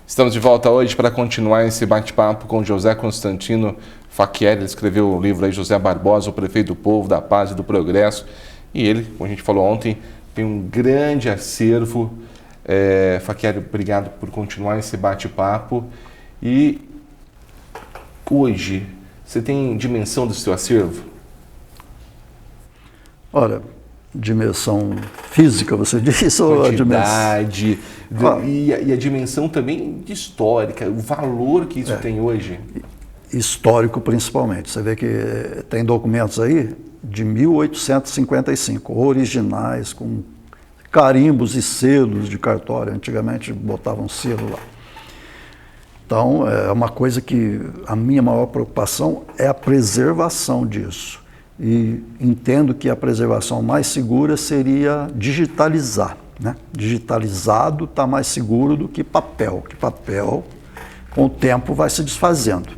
Estamos de volta hoje para continuar esse bate-papo com José Constantino Facchieri. Ele escreveu o livro aí, José Barbosa, o Prefeito do Povo, da Paz e do Progresso. E ele, como a gente falou ontem, tem um grande acervo. Facchieri, obrigado por continuar esse bate-papo. E hoje, você tem dimensão do seu acervo? Olha, dimensão física, você disse? Ou a quantidade, e a dimensão também histórica, o valor que isso tem hoje? Histórico, principalmente. Você vê que tem documentos aí de 1855, originais, com carimbos e selos de cartório. Antigamente botavam selo lá. Então, é uma coisa que a minha maior preocupação é a preservação disso. E entendo que a preservação mais segura seria digitalizar, né? Digitalizado está mais seguro do que papel com o tempo vai se desfazendo.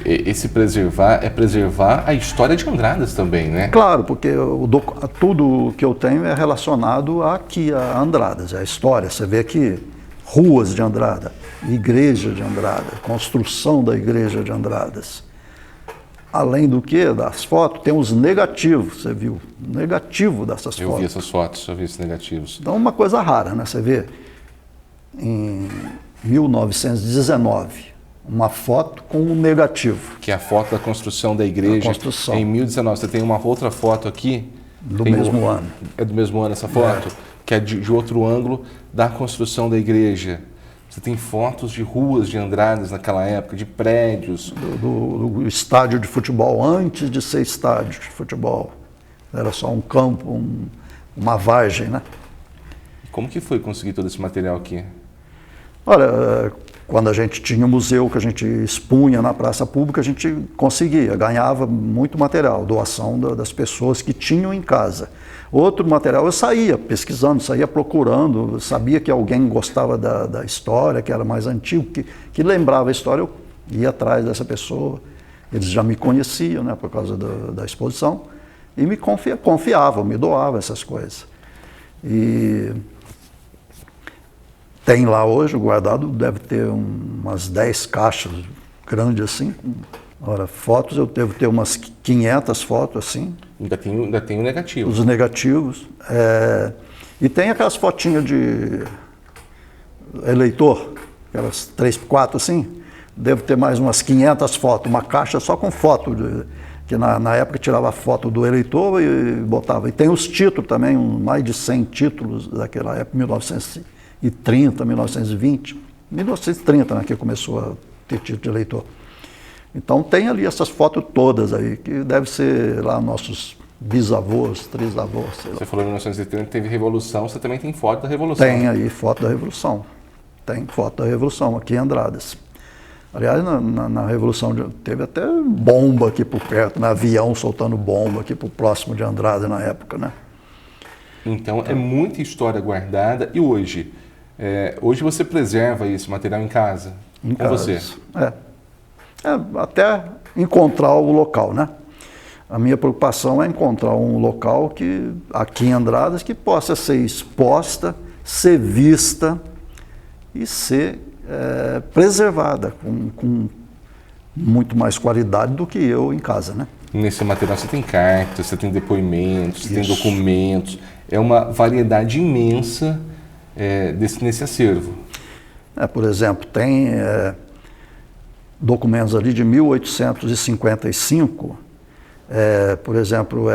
Esse preservar é preservar a história de Andradas também, né? Claro, porque tudo que eu tenho é relacionado aqui a Andradas, a história. Você vê aqui ruas de Andrada, igreja de Andrada, construção da igreja de Andradas. Além do que, das fotos, tem os negativos, você viu? Negativo dessas fotos. Eu vi essas fotos, eu vi esses negativos. Então, uma coisa rara, né? Você vê, em 1919, uma foto com um negativo. Que é a foto da construção da igreja. Em 1919. Você tem uma outra foto aqui. Do mesmo ano. É do mesmo ano essa foto? Que é de outro ângulo da construção da igreja. Você tem fotos de ruas de Andradas naquela época, de prédios. Do estádio de futebol, antes de ser estádio de futebol. Era só um campo, uma vargem, né? Como que foi conseguir todo esse material aqui? Olha, quando a gente tinha um museu que a gente expunha na praça pública, a gente conseguia, ganhava muito material, doação das pessoas que tinham em casa. Outro material eu saía pesquisando, saía procurando, sabia que alguém gostava da história, que era mais antigo, que lembrava a história, eu ia atrás dessa pessoa. Eles já me conheciam, né, por causa da exposição, e me confiavam, me doavam essas coisas. E tem lá hoje, guardado, deve ter umas 10 caixas grandes assim. Ora, fotos, eu devo ter umas 500 fotos assim. Ainda tem o negativo. Os negativos. E tem aquelas fotinhas de eleitor, aquelas 3, 4 assim. Devo ter mais umas 500 fotos, uma caixa só com foto, que na época tirava foto do eleitor e botava. E tem os títulos também, mais de 100 títulos daquela época, 1930, 1920. 1930, né, que começou a ter título de eleitor. Então tem ali essas fotos todas aí, que deve ser lá nossos bisavôs, trisavôs. Você falou em 1930, teve Revolução, você também tem foto da Revolução. Tem aí foto da Revolução. Tem foto da Revolução aqui em Andradas. Aliás, na Revolução teve até bomba aqui por perto, né? Avião soltando bomba aqui por próximo de Andradas na época, né? Então é muita história guardada. E hoje? Hoje você preserva esse material em casa? Em com casa. Você? Até encontrar o local, né? A minha preocupação é encontrar um local aqui em Andradas que possa ser exposta, ser vista e ser preservada com muito mais qualidade do que eu em casa, né? Nesse material você tem cartas, você tem depoimentos, você tem documentos. É uma variedade imensa nesse acervo. Por exemplo, tem documentos ali de 1855, por exemplo,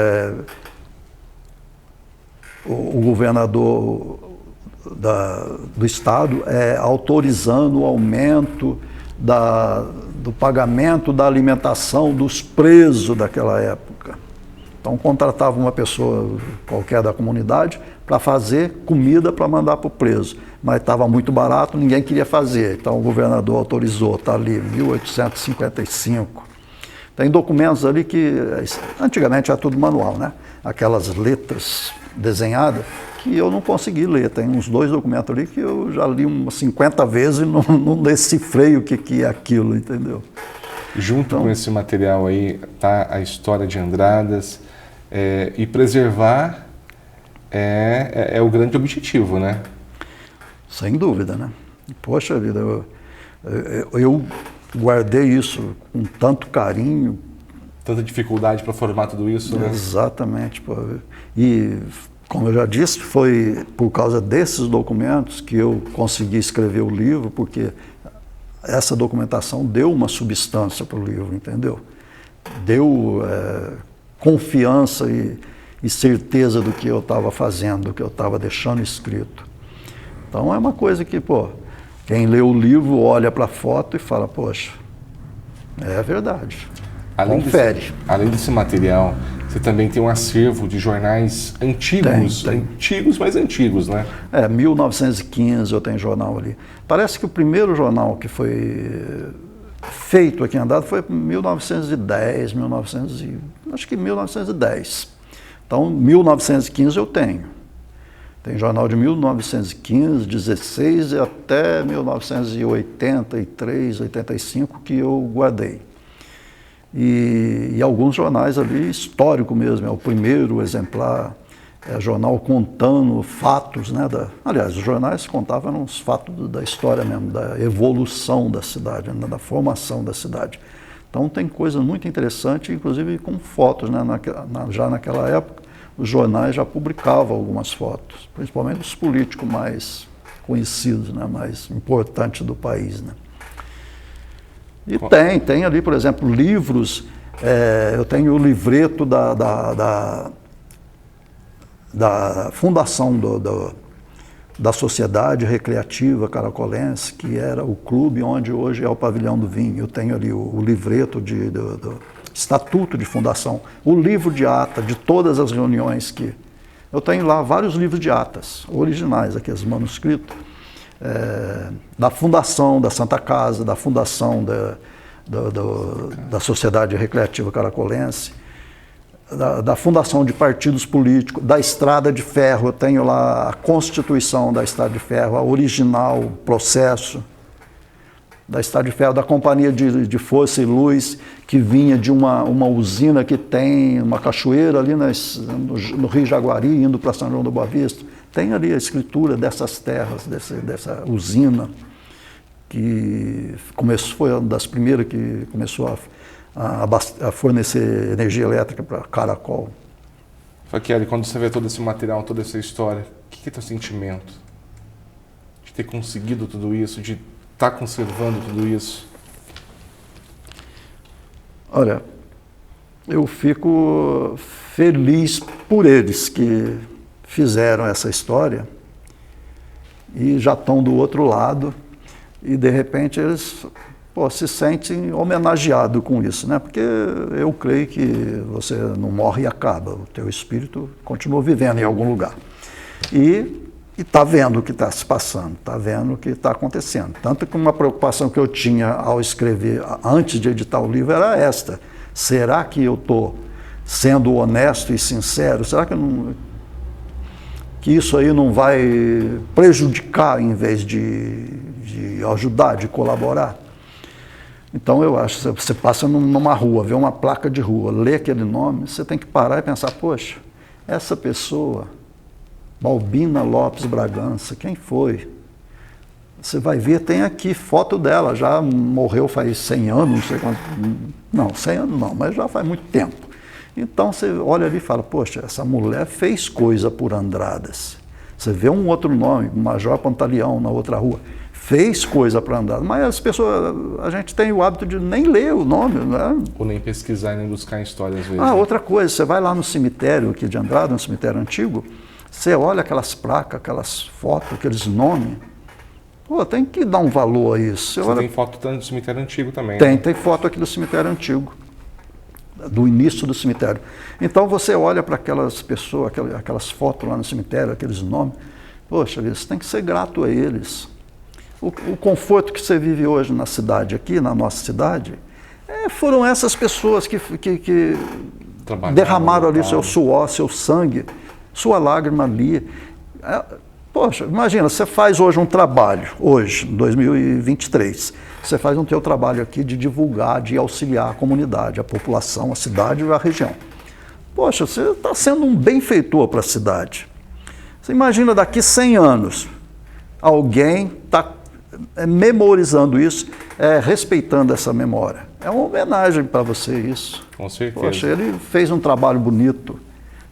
o governador do estado autorizando o aumento do pagamento da alimentação dos presos daquela época. Então contratava uma pessoa qualquer da comunidade para fazer comida para mandar para o preso. Mas estava muito barato, ninguém queria fazer. Então o governador autorizou, está ali, 1855. Tem documentos ali que, antigamente era tudo manual, né? Aquelas letras desenhadas que eu não consegui ler. Tem uns 2 documentos ali que eu já li umas 50 vezes e não decifrei o que é aquilo, entendeu? Junto com esse material aí está a história de Andradas, e preservar é o grande objetivo, né? Sem dúvida, né? Poxa vida, eu guardei isso com tanto carinho. Tanta dificuldade para formar tudo isso, né? Exatamente. Pô. E, como eu já disse, foi por causa desses documentos que eu consegui escrever o livro, porque essa documentação deu uma substância para o livro, entendeu? Deu confiança e certeza do que eu estava fazendo, do que eu estava deixando escrito. Então é uma coisa que, pô, quem lê o livro olha para a foto e fala, poxa, é verdade. Confere. Além desse material, você também tem um acervo de jornais antigos, Tem. antigos, mas antigos, né? 1915 eu tenho jornal ali. Parece que o primeiro jornal que foi feito aqui em Andrade foi em 1910, acho que 1910. Então, 1915 eu tenho. Tem jornal de 1915, 16 e até 1983, 85 que eu guardei. E alguns jornais ali, histórico mesmo, é o primeiro exemplar, jornal contando fatos, né? Aliás, os jornais contavam os fatos da história mesmo, da evolução da cidade, né, da formação da cidade. Então tem coisa muito interessante, inclusive com fotos, né? Já naquela época, os jornais já publicavam algumas fotos, principalmente os políticos mais conhecidos, né? Mais importantes do país, né? E tem ali, por exemplo, livros, eu tenho o livreto da fundação da Sociedade Recreativa Caracolense, que era o clube onde hoje é o Pavilhão do Vinho. Eu tenho ali o livreto do estatuto de fundação, o livro de ata de todas as reuniões que... Eu tenho lá vários livros de atas, originais, aqui, os manuscritos, da fundação da Santa Casa, da fundação da Sociedade Recreativa Caracolense, da fundação de partidos políticos, da Estrada de Ferro. Eu tenho lá a Constituição da Estrada de Ferro, a original, o processo da Estrada de Ferro, da Companhia de Força e Luz, que vinha de uma usina que tem uma cachoeira ali no Rio Jaguari, indo para São João do Boa Vista. Tem ali a escritura dessas terras, dessa usina, que foi uma das primeiras que começou a fornecer energia elétrica para Caracol. Facchieri, quando você vê todo esse material, toda essa história, o que é teu sentimento? De ter conseguido tudo isso, de estar conservando tudo isso? Olha, eu fico feliz por eles que fizeram essa história e já estão do outro lado e, de repente, eles se sentem homenageados com isso, né? Porque eu creio que você não morre e acaba, o teu espírito continua vivendo em algum lugar. E está vendo o que está se passando, está vendo o que está acontecendo. Tanto que uma preocupação que eu tinha ao escrever, antes de editar o livro, era esta: será que eu estou sendo honesto e sincero? Será que isso aí não vai prejudicar em vez de ajudar, de colaborar? Então eu acho que você passa numa rua, vê uma placa de rua, lê aquele nome, você tem que parar e pensar, poxa, essa pessoa, Balbina Lopes Bragança, quem foi? Você vai ver, tem aqui foto dela, já morreu faz 100 anos, não sei quanto, não, 100 anos não, mas já faz muito tempo. Então você olha ali e fala, poxa, essa mulher fez coisa por Andradas. Você vê um outro nome, Major Pantaleão, na outra rua, fez coisa para Andradas, mas as pessoas, a gente tem o hábito de nem ler o nome, né? Ou nem pesquisar, nem buscar história às vezes. Outra coisa, você vai lá no cemitério aqui de Andradas, no cemitério antigo, você olha aquelas placas, aquelas fotos, aqueles nomes, tem que dar um valor a isso. Você tem foto do cemitério antigo também, Tem foto aqui do cemitério antigo, do início do cemitério. Então você olha para aquelas pessoas, aquelas fotos lá no cemitério, aqueles nomes, poxa, você tem que ser grato a eles. O conforto que você vive hoje na cidade, aqui na nossa cidade, foram essas pessoas que derramaram ali seu suor, seu sangue, sua lágrima ali. Poxa, imagina, você faz hoje um trabalho, hoje, em 2023, você faz um teu trabalho aqui de divulgar, de auxiliar a comunidade, a população, a cidade e a região. Poxa, você está sendo um benfeitor para a cidade. Você imagina daqui 100 anos, alguém está memorizando isso, respeitando essa memória. É uma homenagem para você isso. Com certeza. Poxa, ele fez um trabalho bonito.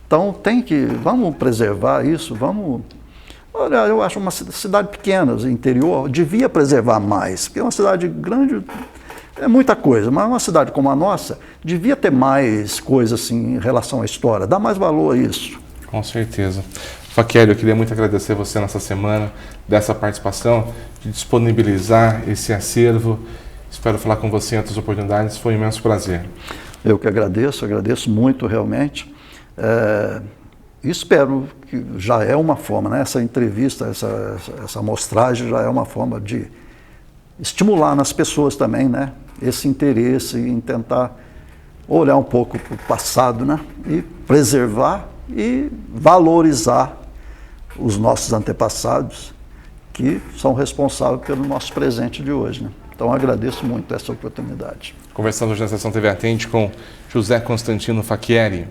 Então vamos preservar isso, vamos... Olha, eu acho uma cidade pequena, interior, devia preservar mais, porque uma cidade grande é muita coisa, mas uma cidade como a nossa devia ter mais coisa assim em relação à história, dar mais valor a isso. Com certeza. Facchieri, eu queria muito agradecer você nessa semana, dessa participação, de disponibilizar esse acervo. Espero falar com você em outras oportunidades, foi um imenso prazer. Eu que agradeço muito realmente. Espero que já é uma forma, né? Essa entrevista, essa amostragem já é uma forma de estimular nas pessoas também, né? Esse interesse em tentar olhar um pouco para o passado, né? E preservar e valorizar os nossos antepassados que são responsáveis pelo nosso presente de hoje, né? Então agradeço muito essa oportunidade. Conversando hoje na Estação TV Atende com José Constantino Facchieri.